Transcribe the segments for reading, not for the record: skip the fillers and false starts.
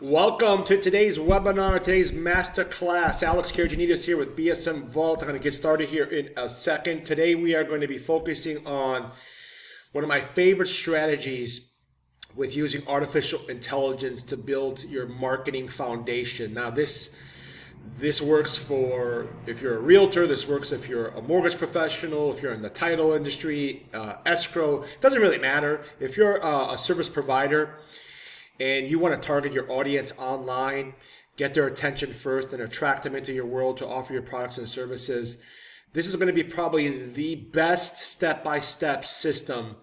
Welcome to today's webinar, today's masterclass. Alex Karajanides here with BSM Vault. I'm going to get started here in a second. Today we are going to be focusing on one of my favorite strategies with using artificial intelligence to build your marketing foundation. Now this works for if you're a realtor, this works if you're a mortgage professional, if you're in the title industry, escrow, it doesn't really matter. If you're a service provider and you want to target your audience online, get their attention first and attract them into your world to offer your products and services, this is going to be probably the best step-by-step system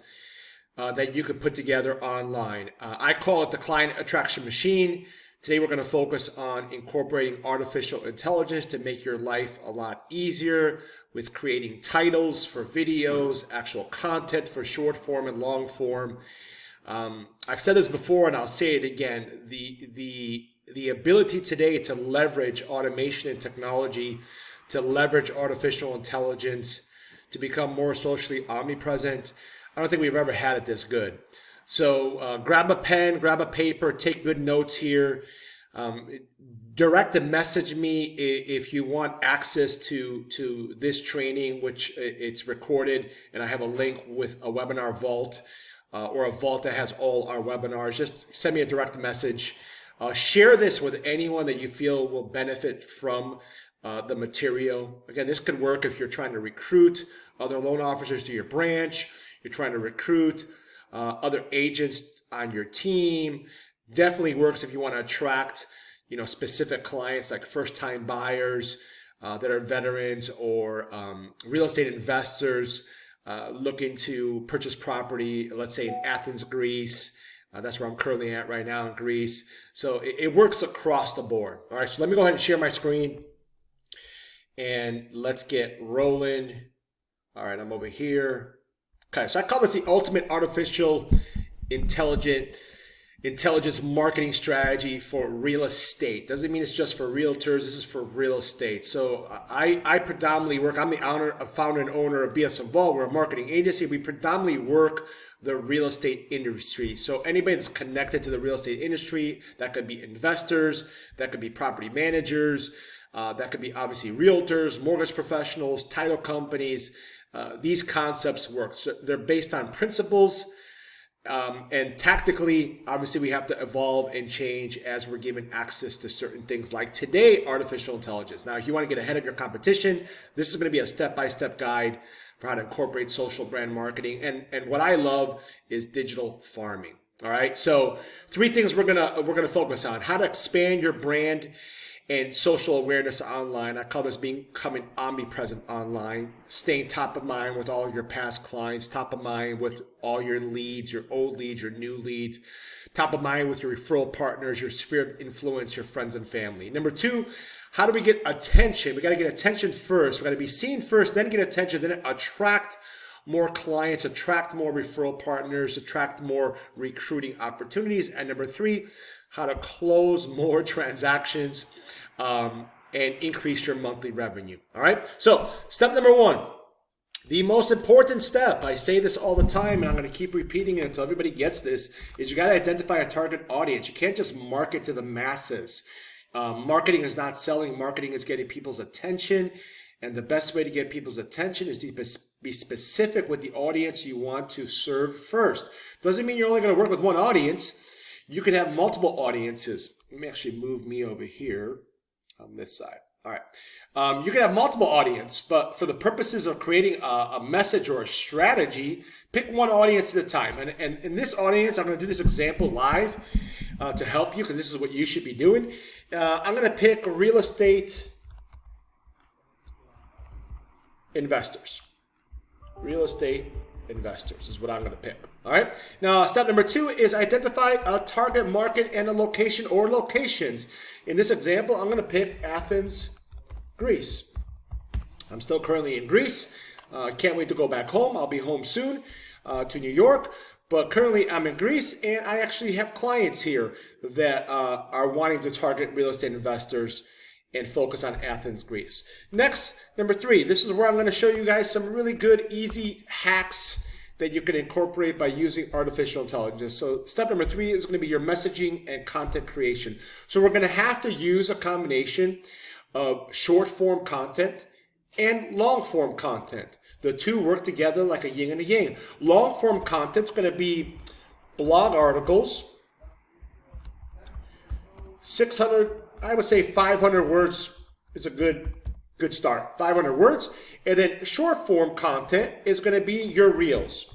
that you could put together online. I call it the client attraction machine. Today we're going to focus on incorporating artificial intelligence to make your life a lot easier with creating titles for videos, actual content for short form and long form. I've said this before and I'll say it again. The ability today to leverage automation and technology, to leverage artificial intelligence, to become more socially omnipresent, I don't think we've ever had it this good. So grab a pen, grab a paper, take good notes here. Direct message me if you want access to this training, which it's recorded, and I have a link with a webinar vault or a vault that has all our webinars. Just send me a direct message. Share this with anyone that you feel will benefit from the material. Again, this could work if you're trying to recruit other loan officers to your branch. You're trying to recruit other agents on your team. Definitely works if you want to attract, specific clients like first-time buyers that are veterans or real estate investors looking to purchase property, let's say in Athens, Greece. That's where I'm currently at right now in Greece. So it works across the board. All right, so let me go ahead and share my screen and let's get rolling. All right, I'm over here. Okay, so I call this the ultimate artificial intelligence marketing strategy for real estate. Doesn't mean it's just for realtors. This is for real estate. So I predominantly work. I'm the founder and owner of BSM Vault. We're a marketing agency. We predominantly work the real estate industry. So anybody that's connected to the real estate industry, that could be investors, that could be property managers, that could be obviously realtors, mortgage professionals, title companies. These concepts work. So they're based on principles. And tactically, obviously, we have to evolve and change as we're given access to certain things like today, artificial intelligence. Now, if you want to get ahead of your competition, this is going to be a step-by-step guide for how to incorporate social brand marketing. And what I love is digital farming. All right. So 3 things we're gonna focus on: how to expand your brand and social awareness online. I call this becoming omnipresent online, staying top of mind with all of your past clients, top of mind with all your leads, your old leads, your new leads, top of mind with your referral partners, your sphere of influence, your friends and family. Number 2, how do we get attention? We got to get attention first. We got to be seen first, then get attention, then attract more clients, attract more referral partners, attract more recruiting opportunities. And number 3, how to close more transactions and increase your monthly revenue. All right. So step number 1, the most important step, I say this all the time and I'm going to keep repeating it until everybody gets this, is you got to identify a target audience. You can't just market to the masses. Marketing is not selling. Marketing is getting people's attention. And the best way to get people's attention is to be specific with the audience you want to serve first. Doesn't mean you're only going to work with one audience. You can have multiple audiences. Let me actually move me over here on this side. All right. You can have multiple audience, but for the purposes of creating a message or a strategy, pick one audience at a time. And in this audience, I'm going to do this example live to help you because this is what you should be doing. I'm going to pick real estate investors. Real estate investors is what I'm going to pick. All right. Now, step number 2 is identify a target market and a location or locations. In this example, I'm going to pick Athens, Greece. I'm still currently in Greece. Can't wait to go back home. I'll be home soon to New York. But currently, I'm in Greece, and I actually have clients here that are wanting to target real estate investors and focus on Athens, Greece. Next, number 3, this is where I'm going to show you guys some really good, easy hacks that you can incorporate by using artificial intelligence. So step number 3 is going to be your messaging and content creation. So we're going to have to use a combination of short form content and long form content. The two work together like a yin and a yang. Long form content is going to be blog articles, 600, I would say 500 words is a good start. 500 words. And then short form content is going to be your reels.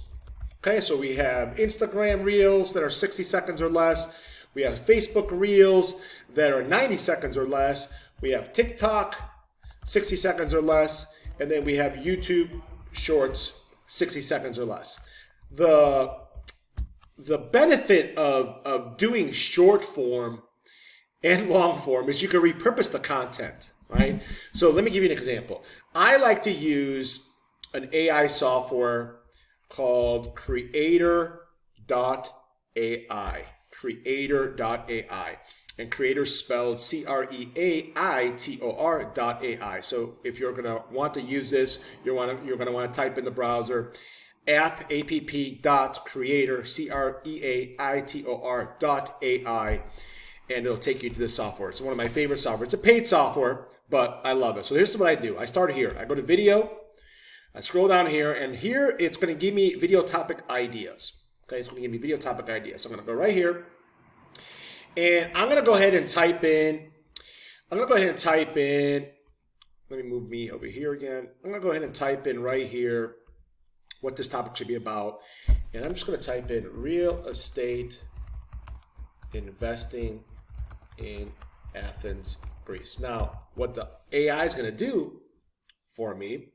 Okay, so we have Instagram reels that are 60 seconds or less. We have Facebook reels that are 90 seconds or less. We have TikTok, 60 seconds or less. And then we have YouTube shorts, 60 seconds or less. The benefit of doing short form and long form is you can repurpose the content, right? So let me give you an example. I like to use an AI software called Creator.ai. Creator.ai. And creator spelled CREAITOR.ai. So if you're gonna want to use this, you're gonna want to type in the browser app.creator CREAITOR.ai, and it'll take you to this software. It's one of my favorite software. It's a paid software, but I love it. So here's what I do. I start here. I go to video. I scroll down here, and here it's going to give me video topic ideas. Okay, it's going to give me video topic ideas. So I'm going to go right here, and I'm going to go ahead and type in. Let me move me over here again. I'm going to go ahead and type in right here what this topic should be about, and I'm just going to type in real estate investing in Athens, Greece. Now, what the AI is going to do for me,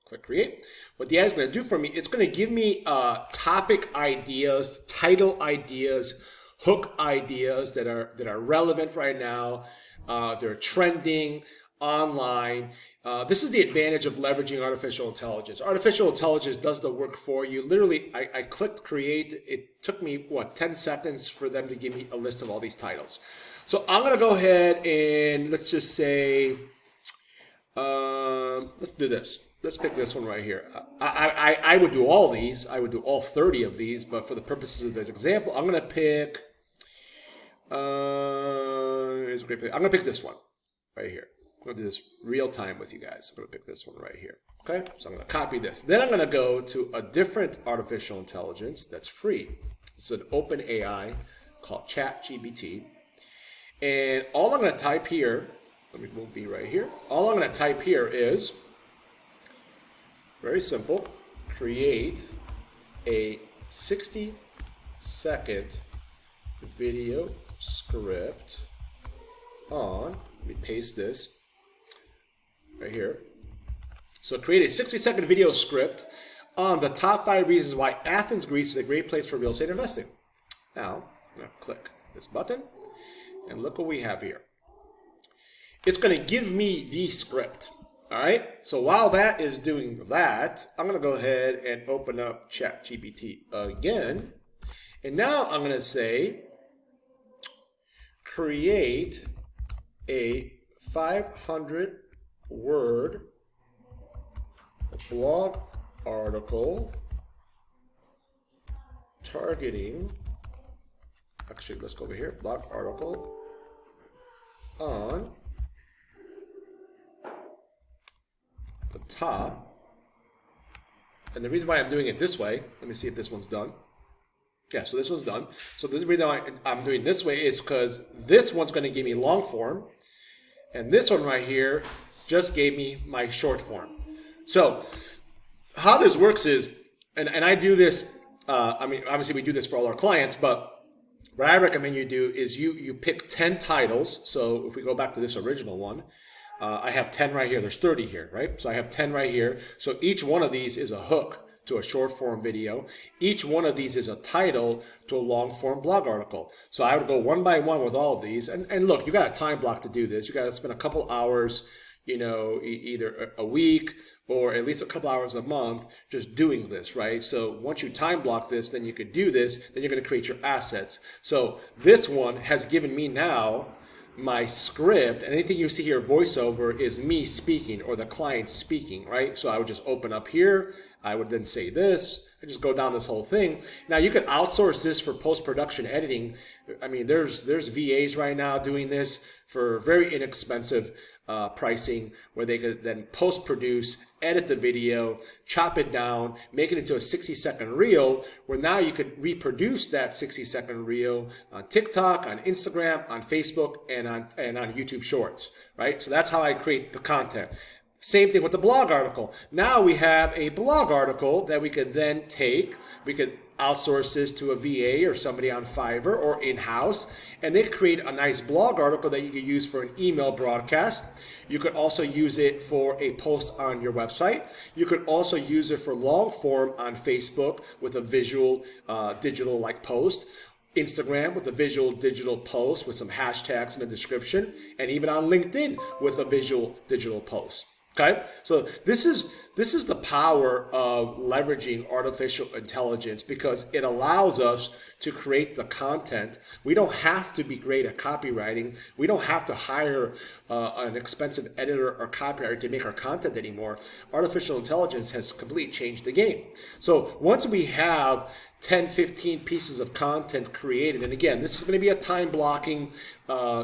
click create. What the AI is going to do for me, it's going to give me topic ideas, title ideas, hook ideas that are relevant right now. They're trending online. This is the advantage of leveraging artificial intelligence. Artificial intelligence does the work for you. Literally, I clicked create. It took me, 10 seconds for them to give me a list of all these titles. So I'm going to go ahead and let's just say, let's do this. Let's pick this one right here. I would do all these. I would do all 30 of these, but for the purposes of this example, I'm going to pick, I'm going to pick this one right here. I'm going to do this real time with you guys. I'm going to pick this one right here. Okay, so I'm going to copy this. Then I'm going to go to a different artificial intelligence that's free. It's an open AI called ChatGPT. And all I'm going to type here, let me move B right here. All I'm going to type here is, very simple, create a 60-second video script on, let me paste this right here. So create a 60-second video script on the top 5 reasons why Athens, Greece is a great place for real estate investing. Now, I'm going to click this button, and look what we have here. It's going to give me the script. All right. So while that is doing that, I'm going to go ahead and open up ChatGPT again. And now I'm going to say, create a 500-word blog article targeting, actually, let's go over here, blog article on the top. And the reason why I'm doing it this way, let me see if this one's done. Yeah, so this one's done. So the reason why I'm doing this way is because this one's going to give me long form, and this one right here just gave me my short form. So how this works is, and I do this, I mean, obviously we do this for all our clients, but what I recommend you do is you pick 10 titles. So if we go back to this original one, I have 10 right here. There's 30 here, right? So I have 10 right here. So each one of these is a hook to a short form video. Each one of these is a title to a long form blog article. So I would go one by one with all of these. And look, you got a time block to do this. You got to spend a couple hours, you know, either a week or at least a couple hours a month just doing this, right? So once you time block this, then you could do this, then you're going to create your assets. So this one has given me now my script, and anything you see here voiceover is me speaking or the client speaking, right? So I would just open up here. I would then say this. I just go down this whole thing. Now you could outsource this for post-production editing. I mean, there's VAs right now doing this for very inexpensive pricing, where they could then post-produce, edit the video, chop it down, make it into a 60-second reel, where now you could reproduce that 60-second reel on TikTok, on Instagram, on Facebook, and on YouTube Shorts, right? So that's how I create the content. Same thing with the blog article. Now we have a blog article that we could then take. We could outsource this to a VA or somebody on Fiverr or in-house, and they create a nice blog article that you could use for an email broadcast. You could also use it for a post on your website. You could also use it for long form on Facebook with a visual digital like post. Instagram with a visual digital post with some hashtags in the description, and even on LinkedIn with a visual digital post. Okay, so this is the power of leveraging artificial intelligence, because it allows us to create the content. We don't have to be great at copywriting. We don't have to hire an expensive editor or copywriter to make our content anymore. Artificial intelligence has completely changed the game. So once we have 10, 15 pieces of content created, and again, this is going to be a time blocking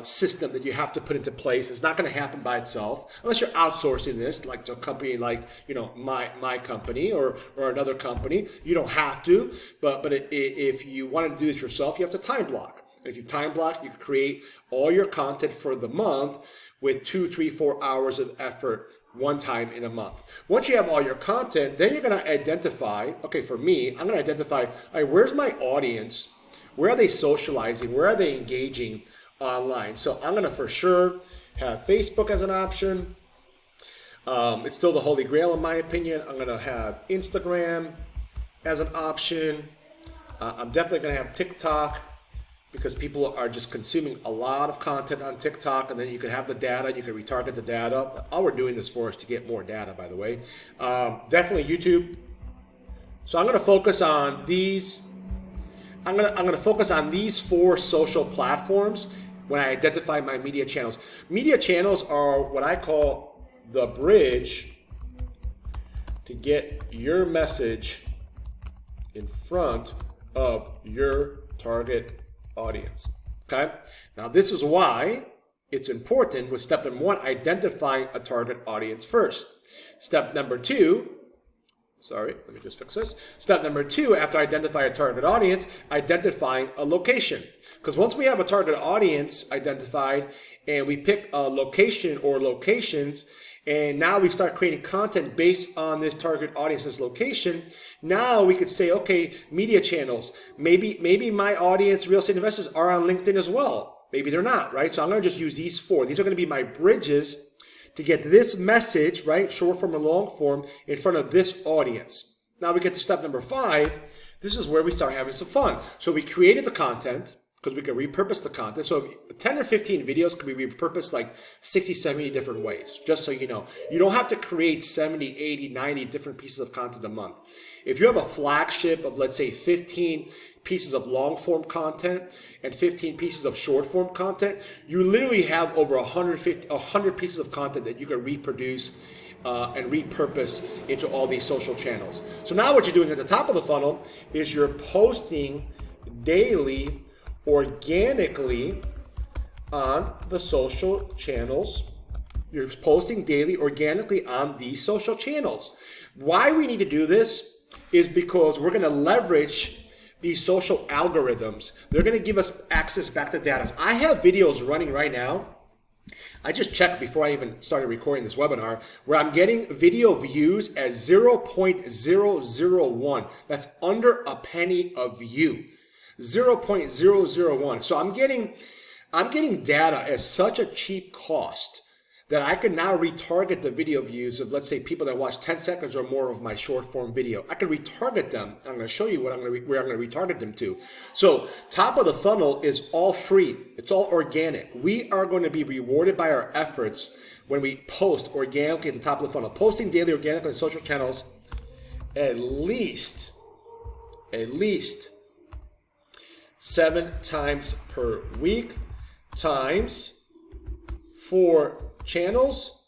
system that you have to put into place. It's not going to happen by itself unless you're outsourcing this, like to a company like, you know, my company or another company. You don't have to, but if you want to do this yourself, you have to time block. And if you time block, you can create all your content for the month with 2, 3, 4 hours of effort one time in a month. Once you have all your content, then you're going to identify, okay, for me, I'm going to identify, all right, where's my audience? Where are they socializing? Where are they engaging online? So I'm going to for sure have Facebook as an option. It's still the holy grail in my opinion. I'm going to have Instagram as an option. I'm definitely going to have TikTok, because people are just consuming a lot of content on TikTok, and then you can have the data, you can retarget the data. All we're doing this for is to get more data, by the way. Definitely YouTube. So I'm going to focus on these. I'm going to focus on these 4 social platforms when I identify my media channels. Media channels are what I call the bridge to get your message in front of your target audience. Okay, now this is why it's important with step number 1, identifying a target audience first. Step number 2, sorry, let me just fix this. Step number 2, after identify a target audience, identifying a location. Because once we have a target audience identified and we pick a location or locations, and now we start creating content based on this target audience's location, now we could say, okay, media channels. Maybe my audience, real estate investors, are on LinkedIn as well. Maybe they're not, right? So I'm going to just use these 4. These are going to be my bridges to get this message, right, short form and long form, in front of this audience. Now we get to step number 5. This is where we start having some fun. So we created the content, because we can repurpose the content. So 10 or 15 videos can be repurposed like 60, 70 different ways, just so you know. You don't have to create 70, 80, 90 different pieces of content a month. If you have a flagship of, let's say, 15 pieces of long form content and 15 pieces of short form content, you literally have over 100 pieces of content that you can reproduce and repurpose into all these social channels. So now what you're doing at the top of the funnel is you're posting daily organically on the social channels. You're posting daily organically on these social channels. Why we need to do this is because we're going to leverage these social algorithms. They're going to give us access back to data. I have videos running right now. I just checked before I even started recording this webinar, where I'm getting video views at 0.001. That's under a penny a view. 0.001. So I'm getting data at such a cheap cost that I can now retarget the video views of, let's say, people that watch 10 seconds or more of my short form video. I can retarget them. I'm going to show you where I'm going to retarget them to. So top of the funnel is all free. It's all organic. We are going to be rewarded by our efforts when we post organically at the top of the funnel. Posting daily organically on social channels at least 7 times per week times 4 channels,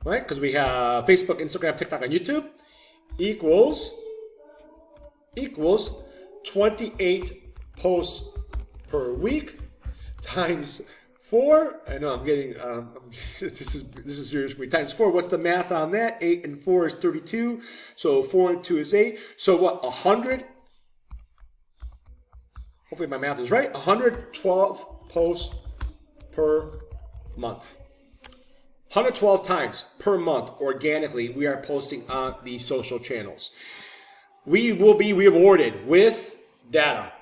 right? Because we have Facebook, Instagram, TikTok, and YouTube, equals equals 28 posts per week times 4. I know I'm getting this is serious for me. Times 4. What's the math on that? 8 and 4 is 32. So 4 and 2 is 8. So what? 100. Hopefully my math is right. 112 posts per month. 112 times per month organically we are posting on these social channels. We will be rewarded with data.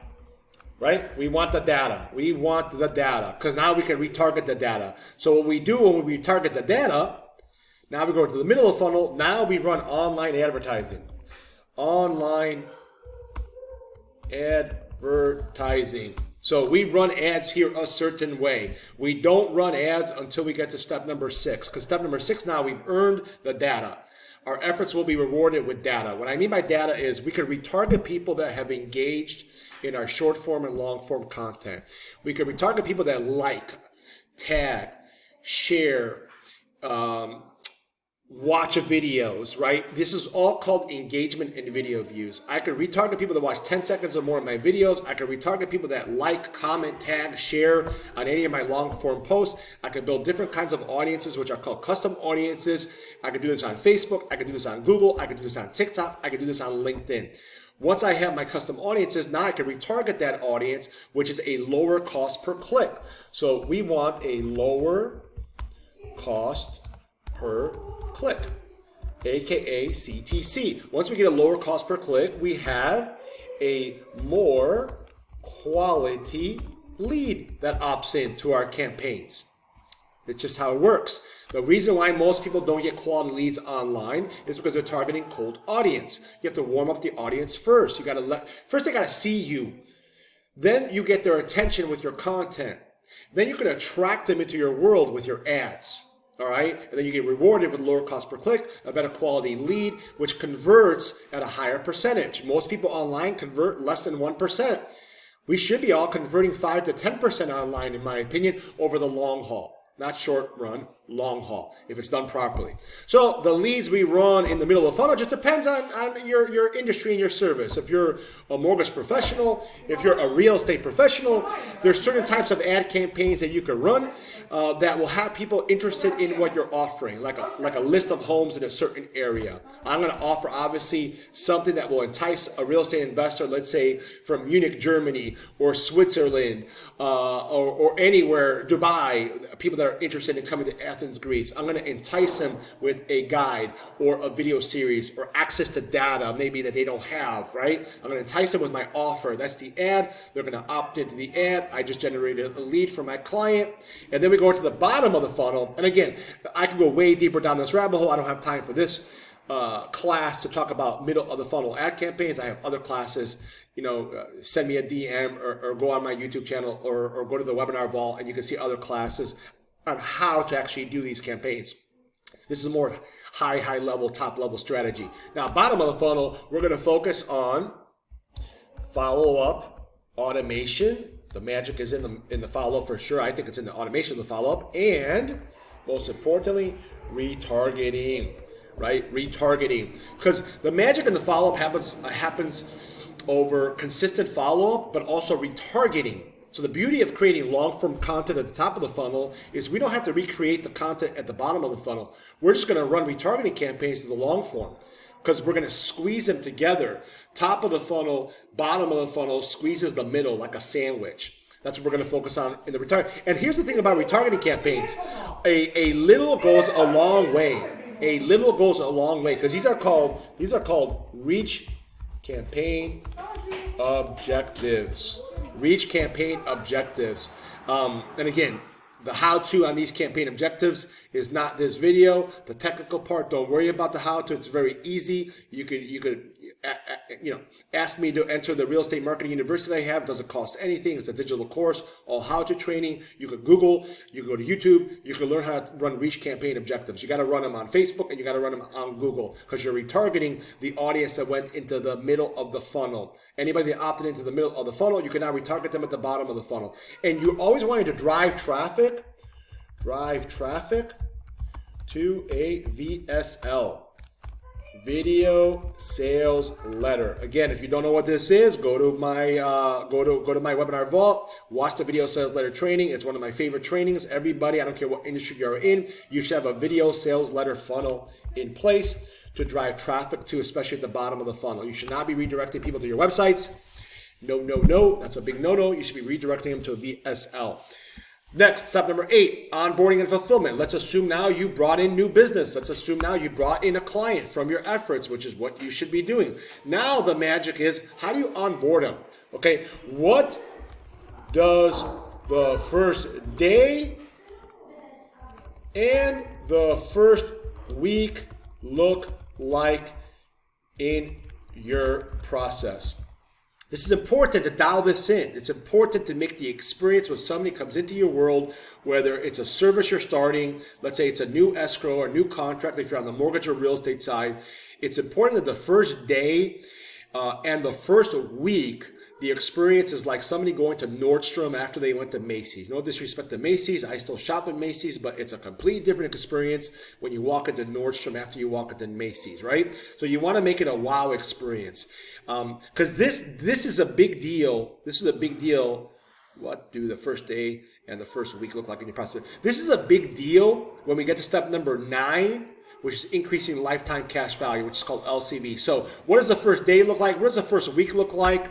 Right? We want the data. We want the data because now we can retarget the data. So what we do when we retarget the data, now we go to the middle of the funnel. Now we run online advertising. Online advertising. So we run ads here a certain way. We don't run ads until we get to step number 6 because step number 6 now we've earned the data. Our efforts will be rewarded with data. What I mean by data is we can retarget people that have engaged in our short form and long form content. We can retarget people that like, tag, share, watch videos, right? This is all called engagement in video views. I can retarget people that watch 10 seconds or more of my videos. I can retarget people that like, comment, tag, share on any of my long form posts. I can build different kinds of audiences, which are called custom audiences. I can do this on Facebook. I can do this on Google. I can do this on TikTok. I can do this on LinkedIn. Once I have my custom audiences, now I can retarget that audience, which is a lower cost per click. So we want a lower cost per click, aka CTC. Once we get a lower cost per click, we have a more quality lead that opts into our campaigns. It's just how it works. The reason why most people don't get quality leads online is because they're targeting cold audience. You have to warm up the audience first. First they gotta see you. Then you get their attention with your content. Then you can attract them into your world with your ads. All right, and then you get rewarded with lower cost per click, a better quality lead, which converts at a higher percentage. Most people online convert less than 1%. We should be all converting 5 to 10% online, in my opinion, over the long haul. Not short run, long haul, if it's done properly. So the leads we run in the middle of the funnel just depends on your industry and your service. If you're a mortgage professional, if you're a real estate professional, there's certain types of ad campaigns that you can run that will have people interested in what you're offering, like a list of homes in a certain area. I'm going to offer, obviously, something that will entice a real estate investor, let's say from Munich, Germany, or Switzerland, or anywhere, Dubai, people that are interested in coming to Athens, Greece. I'm going to entice them with a guide or a video series or access to data maybe that they don't have, right? I'm going to entice them with my offer. That's the ad. They're going to opt into the ad. I just generated a lead for my client. And then we go to the bottom of the funnel. And again, I could go way deeper down this rabbit hole. I don't have time for this class to talk about middle of the funnel ad campaigns. I have other classes. Send me a DM or go on my YouTube channel or go to the webinar vault and you can see other classes on how to actually do these campaigns. This is a more high level, top level strategy. Now, bottom of the funnel, we're going to focus on follow-up automation. The magic is in the follow-up for sure. I think it's in the automation of the follow-up. And most importantly, retargeting, right? Retargeting. Because the magic in the follow-up happens over consistent follow-up, but also retargeting. So the beauty of creating long-form content at the top of the funnel is we don't have to recreate the content at the bottom of the funnel. We're just going to run retargeting campaigns to the long form because we're going to squeeze them together. Top of the funnel, bottom of the funnel squeezes the middle like a sandwich. That's what we're going to focus on in the retargeting. And here's the thing about retargeting campaigns. A little goes a long way. A little goes a long way because these are called reach campaign objectives. Reach campaign objectives. And again, the how-to on these campaign objectives is not this video. The technical part, don't worry about the how-to. It's very easy. You could ask me to enter the real estate marketing university I have. It doesn't cost anything. It's a digital course, all how-to training. You could Google, you can go to YouTube, you can learn how to run reach campaign objectives. You got to run them on Facebook and you got to run them on Google because you're retargeting the audience that went into the middle of the funnel. Anybody that opted into the middle of the funnel, you can now retarget them at the bottom of the funnel. And you're always wanting to drive traffic to a VSL. video sales letter. Again, if you don't know what this is, go to my webinar vault, watch the video sales letter training. It's one of my favorite trainings. Everybody, I don't care what industry you're in, you should have a video sales letter funnel in place to drive traffic to, especially at the bottom of the funnel. You should not be redirecting people to your websites. No, that's a big no. You should be redirecting them to a VSL. Next, step number 8, onboarding and fulfillment. Let's assume now you brought in new business. Let's assume now you brought in a client from your efforts, which is what you should be doing. Now the magic is, how do you onboard them? Okay, what does the first day and the first week look like in your process? This is important to dial this in. It's important to make the experience when somebody comes into your world, whether it's a service you're starting, let's say it's a new escrow or new contract, if you're on the mortgage or real estate side, it's important that the first day and the first week, the experience is like somebody going to Nordstrom after they went to Macy's. No disrespect to Macy's. I still shop at Macy's, but it's a completely different experience when you walk into Nordstrom after you walk into Macy's, right? So you want to make it a wow experience. Because this is a big deal. This is a big deal. What do the first day and the first week look like in your process? This is a big deal when we get to step number 9, which is increasing lifetime cash value, which is called LCV. So what does the first day look like? What does the first week look like?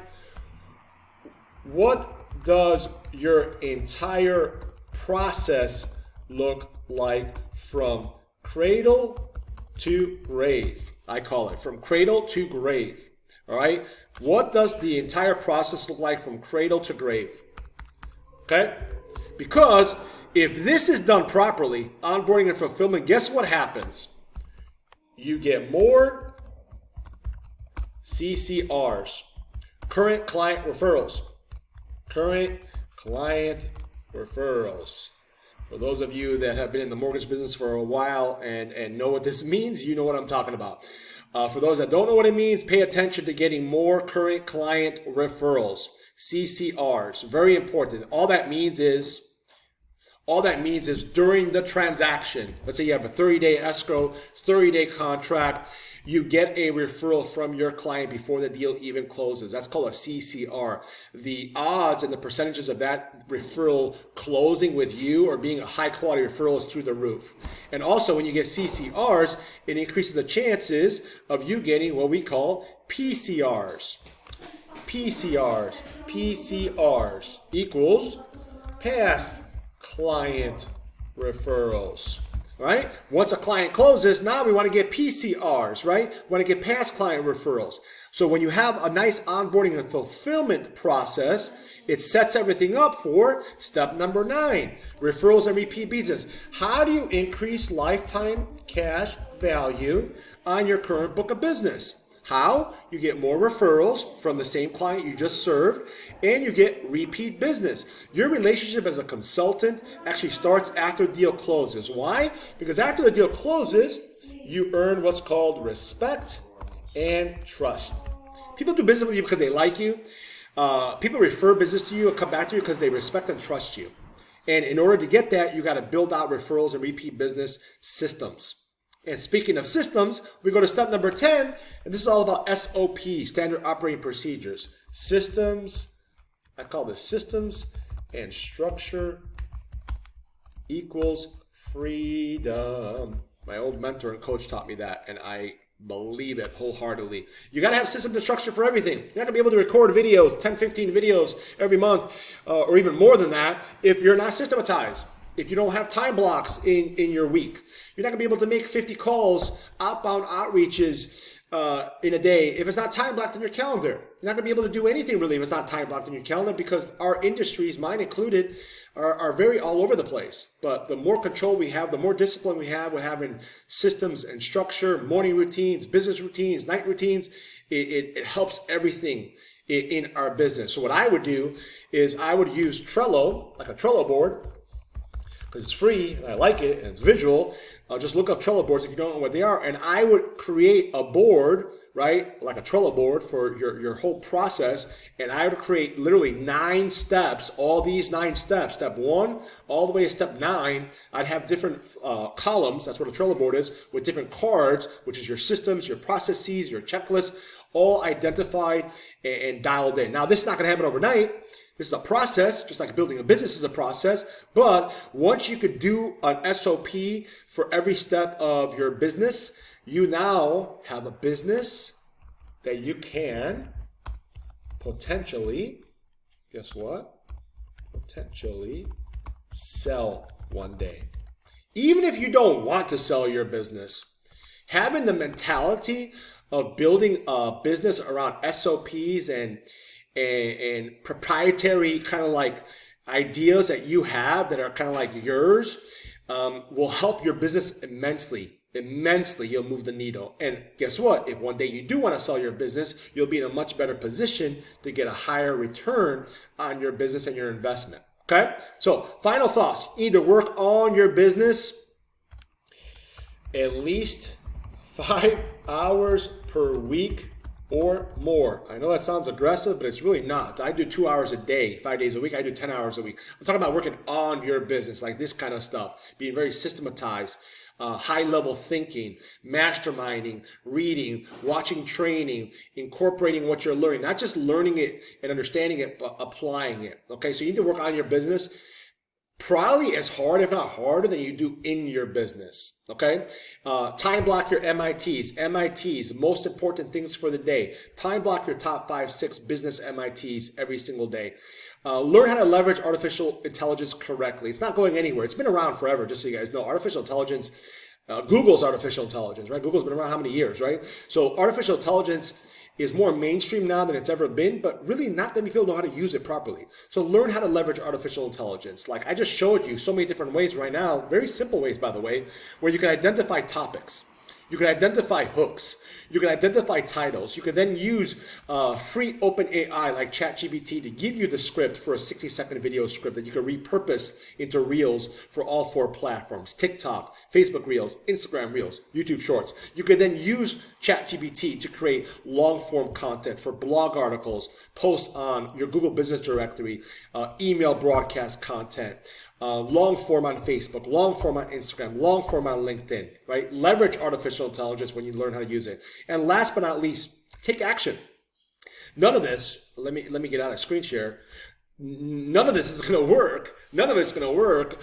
What does your entire process look like from cradle to grave? I call it from cradle to grave. All right. What does the entire process look like from cradle to grave? Okay. Because if this is done properly, onboarding and fulfillment, guess what happens? You get more CCRs, current client referrals. Current client referrals. For those of you that have been in the mortgage business for a while and know what this means, you know what I'm talking about. For those that don't know what it means, pay attention to getting more current client referrals, CCRs. Very important. All that means is during the transaction, let's say you have a 30-day escrow, 30-day contract, you get a referral from your client before the deal even closes. That's called a CCR. The odds and the percentages of that referral closing with you or being a high quality referral is through the roof. And also when you get CCRs, it increases the chances of you getting what we call PCRs. PCRs equals past client referrals. Right? Once a client closes, now we want to get PCRs, right? We want to get past client referrals. So when you have a nice onboarding and fulfillment process, it sets everything up for step number 9, referrals and repeat business. How do you increase lifetime cash value on your current book of business? How? You get more referrals from the same client you just served, and you get repeat business. Your relationship as a consultant actually starts after the deal closes. Why? Because after the deal closes, you earn what's called respect and trust. People do business with you because they like you. People refer business to you and come back to you because they respect and trust you. And in order to get that, you got to build out referrals and repeat business systems. And speaking of systems, we go to step number 10, and this is all about SOP, standard operating procedures. Systems, I call this systems and structure equals freedom. My old mentor and coach taught me that, and I believe it wholeheartedly. You got to have systems and structure for everything. You're not going to be able to record videos, 10, 15 videos every month, or even more than that, if you're not systematized. If you don't have time blocks in your week, you're not going to be able to make 50 calls, outbound outreaches in a day if it's not time blocked in your calendar. You're not going to be able to do anything really if it's not time blocked in your calendar, because our industries, mine included, are very all over the place. But the more control we have, the more discipline we have, we're having systems and structure, morning routines, business routines, night routines. It helps everything in our business. So what I would do is I would use Trello, like a Trello board, because it's free and I like it and it's visual. Just look up Trello boards if you don't know what they are. And I would create a board right? Like a Trello board for your whole process. And I would create literally 9 steps, all these 9 steps, step 1 all the way to step 9. I'd have different columns, that's what a Trello board is, with different cards, which is your systems, your processes, your checklists, all identified and dialed in. Now, this is not going to happen overnight. This is a process, just like building a business is a process. But once you could do an SOP for every step of your business, you now have a business that you can potentially, guess what? Potentially sell one day. Even if you don't want to sell your business, having the mentality of building a business around SOPs and proprietary kind of like ideas that you have that are kind of like yours will help your business immensely. You'll move the needle. And guess what? If one day you do want to sell your business, you'll be in a much better position to get a higher return on your business and your investment. Okay? So final thoughts. You need to work on your business at least 5 hours per week or more. I know that sounds aggressive, but it's really not. I do 2 hours a day, 5 days a week. I do 10 hours a week. I'm talking about working on your business, like this kind of stuff, being very systematized, high-level thinking, masterminding, reading, watching training, incorporating what you're learning, not just learning it and understanding it, but applying it. Okay, so you need to work on your business probably as hard, if not harder, than you do in your business. Okay, time block your MITs, most important things for the day. Time block your top 5, 6 business MITs every single day. Learn how to leverage artificial intelligence correctly. It's not going anywhere. It's been around forever, just so you guys know. Artificial intelligence, Google's artificial intelligence, right? Google's been around how many years, right? So artificial intelligence is more mainstream now than it's ever been, but really not that many people know how to use it properly. So learn how to leverage artificial intelligence. Like I just showed you so many different ways right now, very simple ways, by the way, where you can identify topics. You can identify hooks. You can identify titles. You can then use free open AI like ChatGPT to give you the script for a 60-second video script that you can repurpose into Reels for all 4 platforms: TikTok, Facebook Reels, Instagram Reels, YouTube Shorts. You can then use ChatGPT to create long-form content for blog articles, posts on your Google Business Directory, email broadcast content, long form on Facebook, long form on Instagram, long form on LinkedIn, right? Leverage artificial intelligence when you learn how to use it. And last but not least, take action. None of this, let me get out of screen share. None of this is going to work. None of it's going to work.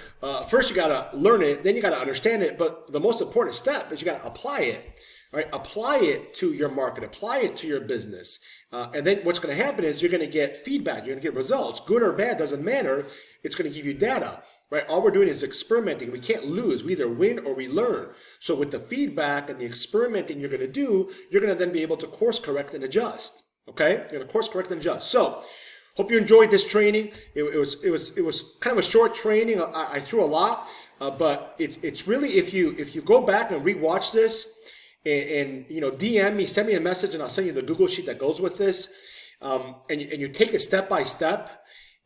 First, you got to learn it. Then you got to understand it. But the most important step is you got to apply it, right? Apply it to your market. Apply it to your business. And then what's going to happen is you're going to get feedback. You're going to get results. Good or bad, doesn't matter. It's going to give you data, right? All we're doing is experimenting. We can't lose. We either win or we learn. So with the feedback and the experimenting you're going to do, you're going to then be able to course correct and adjust. Okay? You're going to course correct and adjust. So hope you enjoyed this training. It was kind of a short training. I threw a lot, but it's really, if you go back and rewatch this and you know, DM me, send me a message, and I'll send you the Google sheet that goes with this. And you take it step by step,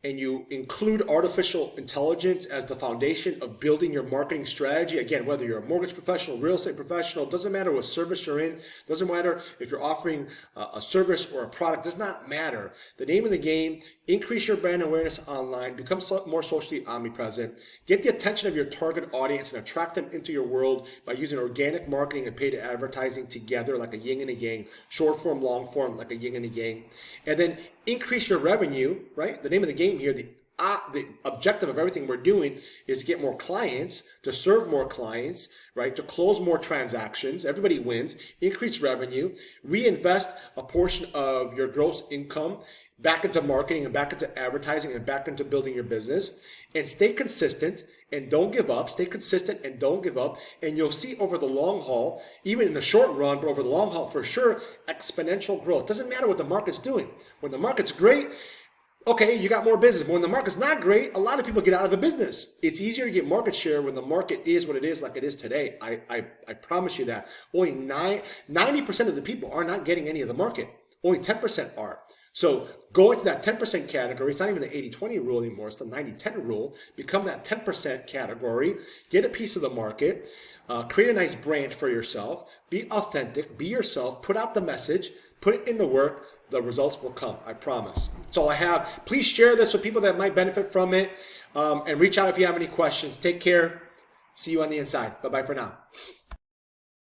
and you include artificial intelligence as the foundation of building your marketing strategy. Again, whether you're a mortgage professional, real estate professional, doesn't matter what service you're in, doesn't matter if you're offering a service or a product, does not matter. The name of the game: increase your brand awareness online, become more socially omnipresent, get the attention of your target audience and attract them into your world by using organic marketing and paid advertising together like a yin and a yang, short form, long form, like a yin and a yang. And then increase your revenue, right? The name of the game here, the objective of everything we're doing is to get more clients, to serve more clients, right? To close more transactions. Everybody wins. Increase revenue, reinvest a portion of your gross income back into marketing and back into advertising and back into building your business, and stay consistent and don't give up. Stay consistent and don't give up. And you'll see over the long haul, even in the short run, but over the long haul for sure, exponential growth. Doesn't matter what the market's doing. When the market's great, okay, you got more business. But when the market's not great, a lot of people get out of the business. It's easier to get market share when the market is what it is, like it is today. I promise you that. Only 90% of the people are not getting any of the market. Only 10% are. So go into that 10% category. It's not even the 80-20 rule anymore. It's the 90-10 rule. Become that 10% category. Get a piece of the market. Create a nice brand for yourself. Be authentic. Be yourself. Put out the message. Put it in the work. The results will come. I promise. That's all I have. Please share this with people that might benefit from it. And reach out if you have any questions. Take care. See you on the inside. Bye-bye for now.